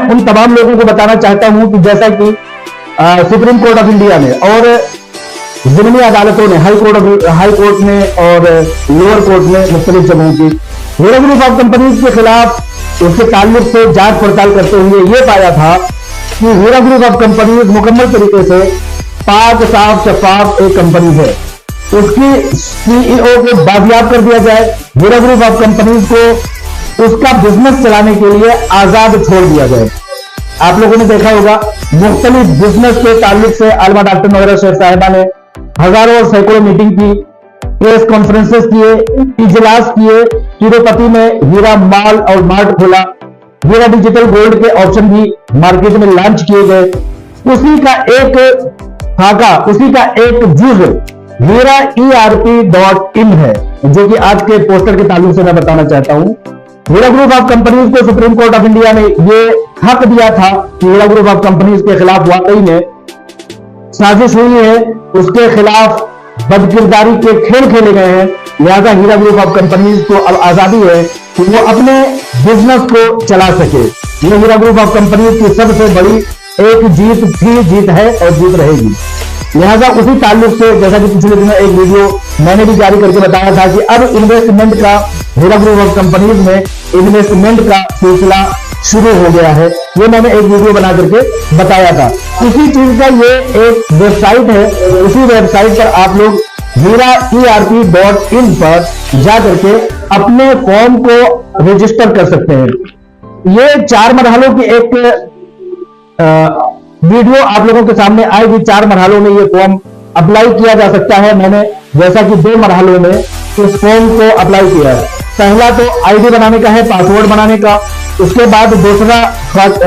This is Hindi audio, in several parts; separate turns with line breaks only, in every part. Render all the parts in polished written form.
उन तमाम लोगों को बताना चाहता हूं कि जैसा कि सुप्रीम कोर्ट ऑफ इंडिया ने और जिमनी अदालतों ने, हाई कोर्ट ने और लोअर कोर्ट ने मुख्तलिफ जगहों की हीरा ग्रुप ऑफ कंपनीज के खिलाफ उसके ताल्लुक से जांच पड़ताल करते हुए यह पाया था कि हीरा ग्रुप ऑफ कंपनीज मुकम्मल तरीके से पाक साफ शफाफ एक कंपनी है। उसकी सीईओ को बाजियाब कर दिया जाए, हीरा ग्रुप ऑफ कंपनीज को उसका बिजनेस चलाने के लिए आजाद छोड़ दिया जाए। आप लोगों ने देखा होगा मुख्तलिफ बिजनेस के ताल्लुक से आलमा डॉक्टर नौरा शेख साहिबा ने हजारों और सैकड़ों मीटिंग की, प्रेस कॉन्फ्रेंसेस किए, इजलास किए, तिरुपति में हीरा मॉल और मार्ट खोला, हीरा डिजिटल गोल्ड के ऑप्शन भी मार्केट में लॉन्च किए गए। उसी का एक खाका, उसी का एक जुज हीरा ERP.in है, जो कि आज के पोस्टर के ताल्लुक से मैं बताना चाहता हूं। हीरा ग्रुप ऑफ कंपनीज को सुप्रीम कोर्ट ऑफ इंडिया ने यह हक दिया था कि हीरा ग्रुप ऑफ कंपनीज के खिलाफ वाकई में साजिश हुई है, उसके खिलाफ बदकिरदारी के खेल खेले गए हैं। लिहाजा हीरा ग्रुप ऑफ कंपनीज को अब आजादी है कि वो अपने बिजनेस को चला सके। ये हीरा ग्रुप ऑफ कंपनीज की सबसे बड़ी एक जीत थी, जीत है और जीत रहेगी। लिहाजा उसी ताल्लुक से जैसा कि पिछले दिनों एक वीडियो मैंने भी जारी करके बताया था कि अब इन्वेस्टमेंट का हीरा ग्रुप ऑफ कंपनीज में इन्वेस्टमेंट का सिलसिला शुरू हो गया है, ये मैंने एक वीडियो बना करके बताया था। उसी चीज का ये एक वेबसाइट है, उसी वेबसाइट पर आप लोग हीरा ERP.in पर जा करके अपने फॉर्म को रजिस्टर कर सकते हैं। ये 4 मरहलों की एक वीडियो आप लोगों के सामने आएगी। 4 मरहलों में ये फॉर्म अप्लाई किया जा सकता है। मैंने जैसा कि 2 मरहलों में इस फॉर्म को अप्लाई किया है। पहला तो आईडी बनाने का है, पासवर्ड बनाने का। उसके बाद दूसरा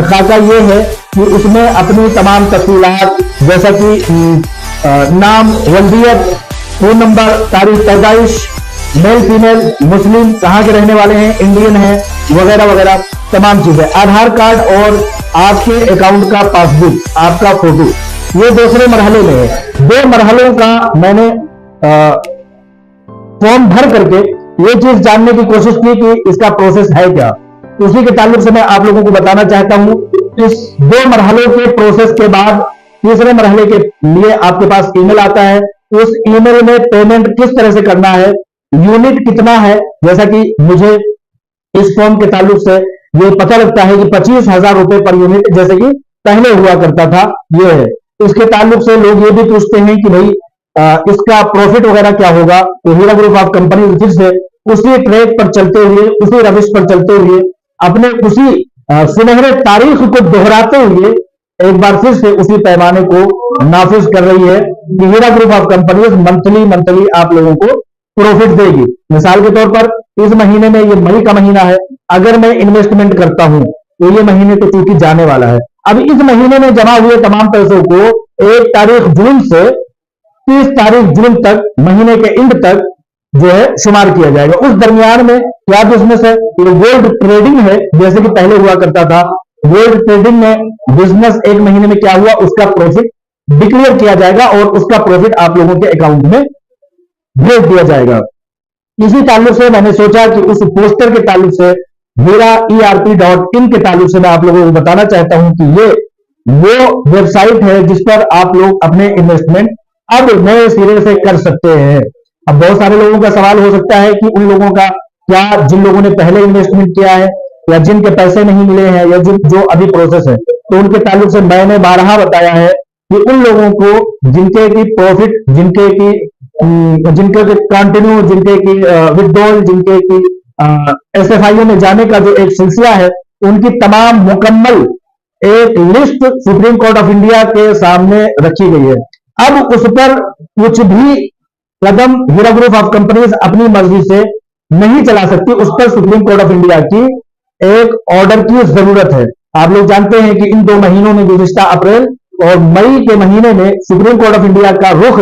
खाका ये है कि उसमें अपनी तमाम तफसीलात जैसा कि नाम, वल्दियत, फोन नंबर, तारीख पैदाइश, मेल फीमेल, मुस्लिम, कहाँ के रहने वाले हैं, इंडियन है, वगैरह वगैरह तमाम चीजें, आधार कार्ड और आपके अकाउंट का पासबुक, आपका फोटो, ये दूसरे मरहले में है। 2 मरहलों का मैंने फॉर्म भर करके ये चीज जानने की कोशिश की कि इसका प्रोसेस है क्या। उसी के ताल्लुक से मैं आप लोगों को बताना चाहता हूं। इस 2 मरहलों के प्रोसेस के बाद तीसरे मरहले के लिए आपके पास ईमेल आता है। उस ईमेल में पेमेंट किस तरह से करना है, यूनिट कितना है, जैसा कि मुझे इस फॉर्म के ताल्लुक से ये पता लगता है कि 25,000 रुपए पर यूनिट जैसे कि पहले हुआ करता था, ये है। इसके ताल्लुक से लोग ये भी पूछते हैं कि भाई इसका प्रॉफिट वगैरह क्या होगा। तो हीरा ग्रुप ऑफ कंपनी फिर से उसी ट्रैक पर चलते हुए, उसी रविश पर चलते हुए, अपने उसी सुनहरे तारीख को दोहराते हुए एक बार फिर से उसी पैमाने को नाफिज कर रही है कि Heera group of companies monthly आप लोगों को प्रॉफिट देगी। मिसाल के तौर पर इस महीने में, ये मई का महीना है, अगर मैं इन्वेस्टमेंट करता हूं तो ये महीने तो चूंकि जाने वाला है, अब इस महीने में जमा हुए तमाम पैसों को 1 तारीख जून से 30 तारीख जून तक, महीने के एंड तक जो है शुमार किया जाएगा। उस दरमियान में क्या बिजनेस है, ये गोल्ड ट्रेडिंग है, जैसे कि पहले हुआ करता था। गोल्ड ट्रेडिंग में बिजनेस 1 महीने में क्या हुआ, उसका प्रॉफिट डिक्लेयर किया जाएगा और उसका प्रॉफिट आप लोगों के अकाउंट में भेज दिया जाएगा। इसी ताल्लुक से मैंने सोचा कि उस पोस्टर के ताल्लुक से, हीरा ERP.in के ताल्लुक से मैं आप लोगों को बताना चाहता हूं कि ये वो वेबसाइट है जिस पर आप लोग अपने इन्वेस्टमेंट अब नए सिरे से कर सकते हैं। अब बहुत सारे लोगों का सवाल हो सकता है कि उन लोगों का क्या, जिन लोगों ने पहले इन्वेस्टमेंट किया है या जिनके पैसे नहीं मिले हैं या जो अभी प्रोसेस है, तो उनके ताल्लुक से मैंने 12 बताया है कि उन लोगों को जिनके की प्रॉफिट, जिनके की कंटिन्यू, जिनके की विड्रॉल, जिनके की SFIO में जाने का जो एक सिलसिला है, उनकी तमाम मुकम्मल एक list supreme court of India के सामने रखी गई है। अब उस पर कुछ भी कदम हीरा ग्रुप ऑफ कंपनीज अपनी मर्जी से नहीं चला सकती, उस पर सुप्रीम कोर्ट ऑफ इंडिया की एक ऑर्डर की जरूरत है। आप लोग जानते हैं कि इन 2 महीनों में, गुज़िश्ता अप्रैल और मई के महीने में, सुप्रीम कोर्ट ऑफ इंडिया का रुख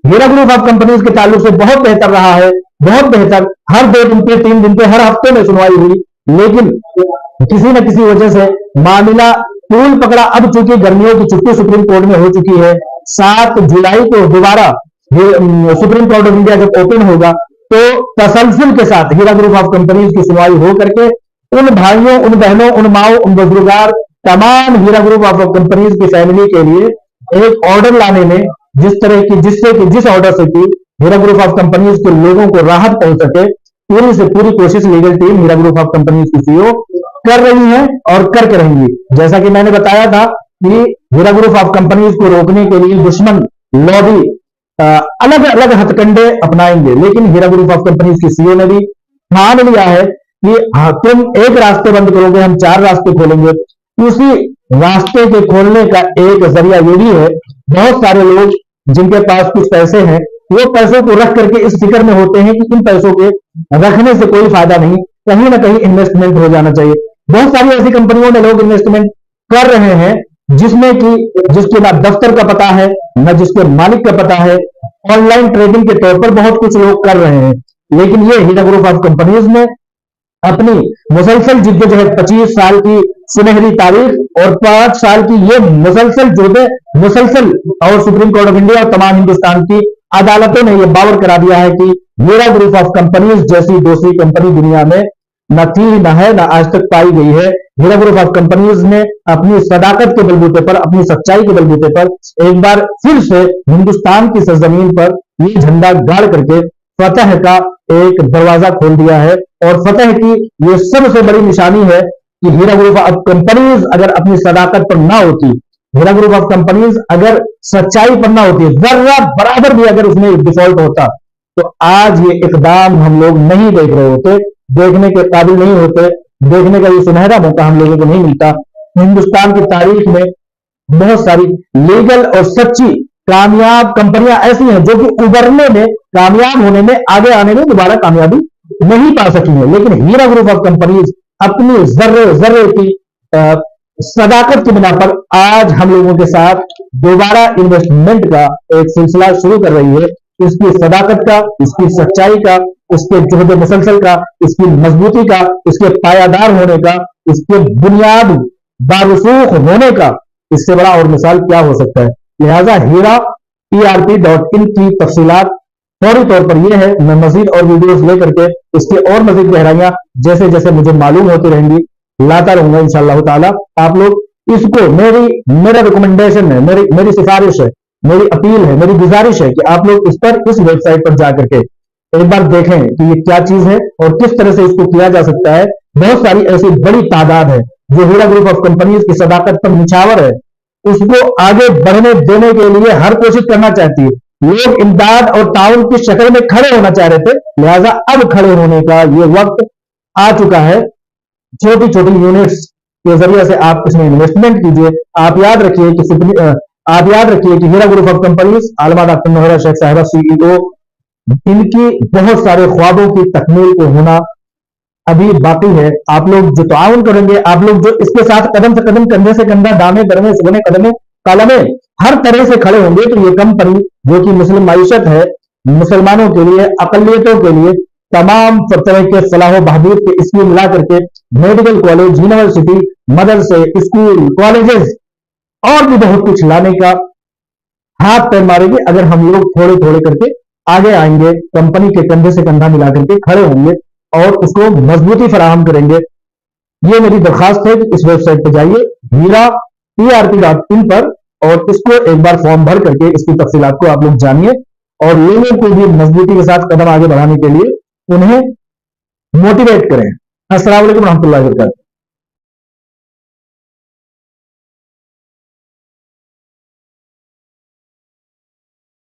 हीरा ग्रुप ऑफ कंपनीज के ताल्लुक से बहुत बेहतर रहा है, बहुत बेहतर। हर 2 दिन पे, 3 दिन पे, हर हफ्ते में सुनवाई हुई, लेकिन किसी न किसी वजह से मामला तूल पकड़ा। अब चूंकि गर्मियों की छुट्टी सुप्रीम कोर्ट में हो चुकी है, 7 जुलाई को दोबारा सुप्रीम कोर्ट ऑफ इंडिया जब ओपन होगा तो तसलसल के साथ हीरा ग्रुप ऑफ कंपनीज की सुनवाई हो करके उन भाइयों, उन बहनों, उन माओ, उन बुजुर्गार तमाम हीरा ग्रुप ऑफ कंपनीज की फैमिली के लिए एक ऑर्डर लाने में जिस ऑर्डर से कि हीरा ग्रुप ऑफ कंपनीज के लोगों को राहत पहुंच सके, पूरी से पूरी कोशिश legal team Heera group of companies की सीईओ कर रही है और करके रहेंगी। जैसा कि मैंने बताया था कि हीरा ग्रुप ऑफ कंपनीज को रोकने के लिए दुश्मन लॉबी अलग अलग हथकंडे अपनाएंगे, लेकिन हीरा ग्रुप ऑफ कंपनीज की सीईओ ने भी ठान लिया है कि तुम एक रास्ते बंद करोगे, हम 4 रास्ते खोलेंगे। उसी रास्ते के खोलने का एक जरिया ये भी है, बहुत सारे लोग जिनके पास कुछ पैसे हैं, वो पैसों को रख करके इस फिक्र में होते हैं कि इन पैसों के रखने से कोई फायदा नहीं, कहीं ना कहीं इन्वेस्टमेंट हो जाना चाहिए। बहुत सारी ऐसी कंपनियों में लोग इन्वेस्टमेंट कर रहे हैं जिसमें कि जिसके ना दफ्तर का पता है, न जिसके मालिक का पता है, ऑनलाइन ट्रेडिंग के तौर पर बहुत कुछ लोग कर रहे हैं। लेकिन ये हीरा ग्रुप ऑफ कंपनीज ने अपनी मुसलसल जिद्दोजहद, 25 साल की सुनहरी तारीख और 5 साल की ये मुसलसल और सुप्रीम कोर्ट ऑफ इंडिया और तमाम हिंदुस्तान की अदालतों ने यह बावर करा दिया है कि हीरा ग्रुप ऑफ कंपनीज जैसी दूसरी कंपनी दुनिया में न थी, न है, न आज तक पाई गई है। हीरा ग्रुप ऑफ कंपनीज ने अपनी सदाकत के बलबूते पर, अपनी सच्चाई के बलबूते पर एक बार फिर से हिंदुस्तान की सरजमीन पर ये झंडा गाड़ करके फतह का एक दरवाजा खोल दिया है। और फतह की ये सबसे बड़ी निशानी है कि हीरा ग्रुप ऑफ कंपनीज अगर अपनी सदाकत पर ना होती, हीरा ग्रुप ऑफ कंपनीज अगर सच्चाई पर ना होती, जर्रा बराबर भी अगर उसमें डिफॉल्ट होता, तो आज ये इकदाम हम लोग नहीं देख रहे होते, देखने के काबिल नहीं होते, देखने का ये सुनहरा मौका हम लोगों को नहीं मिलता। हिंदुस्तान की तारीख में बहुत सारी लीगल और सच्ची कामयाब कंपनियां ऐसी हैं जो कि उभरने में, कामयाब होने में, आगे आने में दोबारा कामयाबी नहीं पा सकी है। लेकिन हीरा ग्रुप ऑफ कंपनीज अपनी जर्रे जर्रे की सदाकत की बिना पर आज हम लोगों के साथ दोबारा इन्वेस्टमेंट का एक सिलसिला शुरू कर रही है। इसकी सदाकत का, इसकी सच्चाई का, इसके जुहद मुसलसल का, इसकी मजबूती का, इसके पायादार होने का, इसके बुनियाद बारसूख होने का, इससे बड़ा और मिसाल क्या हो सकता है। लिहाजा हीरा ERP.in की तफसीलात फौरी तौर पर यह है, मैं मजीद और वीडियोस लेकर के इसके और मजीद गहराइयां जैसे जैसे मुझे मालूम होती रहेंगी लाता रहूंगा इंशाअल्लाह ताला। आप लोग इसको मेरा रिकमेंडेशन है, मेरी सिफारिश है, मेरी अपील है, मेरी गुजारिश है कि आप लोग इस वेबसाइट पर जाकर के एक बार देखें कि ये क्या चीज है और किस तरह से इसको किया जा सकता है। बहुत सारी ऐसी बड़ी तादाद है जो हीरा ग्रुप ऑफ कंपनीज की सदाकत पर निछावर है, उसको आगे बढ़ने देने के लिए हर कोशिश करना चाहती है। लोग इमदाद और ताउन की शक्ल में खड़े होना चाह रहे थे, लिहाजा अब खड़े होने का ये वक्त आ चुका है। छोटी छोटी यूनिट्स के जरिए से आप इसमें इन्वेस्टमेंट कीजिए। आप याद रखिए कि हीरा ग्रुप ऑफ कंपनीज, आलमा डॉक्टर नोहरा शेख साहिबा CEO, इनकी बहुत सारे ख्वाबों की तकमील को होना अभी बाकी है। आप लोग जो ताउन करेंगे, आप लोग जो इसके साथ कदम से कदम, कंधे से कंधा, दामे दरमे सुगने कदमे कालमे हर तरह से खड़े होंगे, तो ये कंपनी जो कि मुस्लिम मायशत है, मुसलमानों के लिए, अकलियतों के लिए तमाम तरह के सलाह बहबूद के स्कीम ला करके मेडिकल कॉलेज, यूनिवर्सिटी, मदरसे, स्कूल, कॉलेजेस और भी बहुत कुछ लाने का हाथ पैर मारेंगे अगर हम लोग थोड़े थोड़े करके आगे आएंगे, कंपनी के कंधे से कंधा मिला करके खड़े होंगे और उसको मजबूती फराहम करेंगे। ये मेरी दरखास्त है कि इस वेबसाइट पर जाइए, हीरा ERP.in पर, और इसको एक बार फॉर्म भर करके इसकी तफसीलात को आप लोग जानिए और लोगों को भी मजबूती के साथ कदम आगे बढ़ाने के लिए उन्हें मोटिवेट करें। अस्सलाम वालेकुम रहमतुल्लाहि व बरकातहू।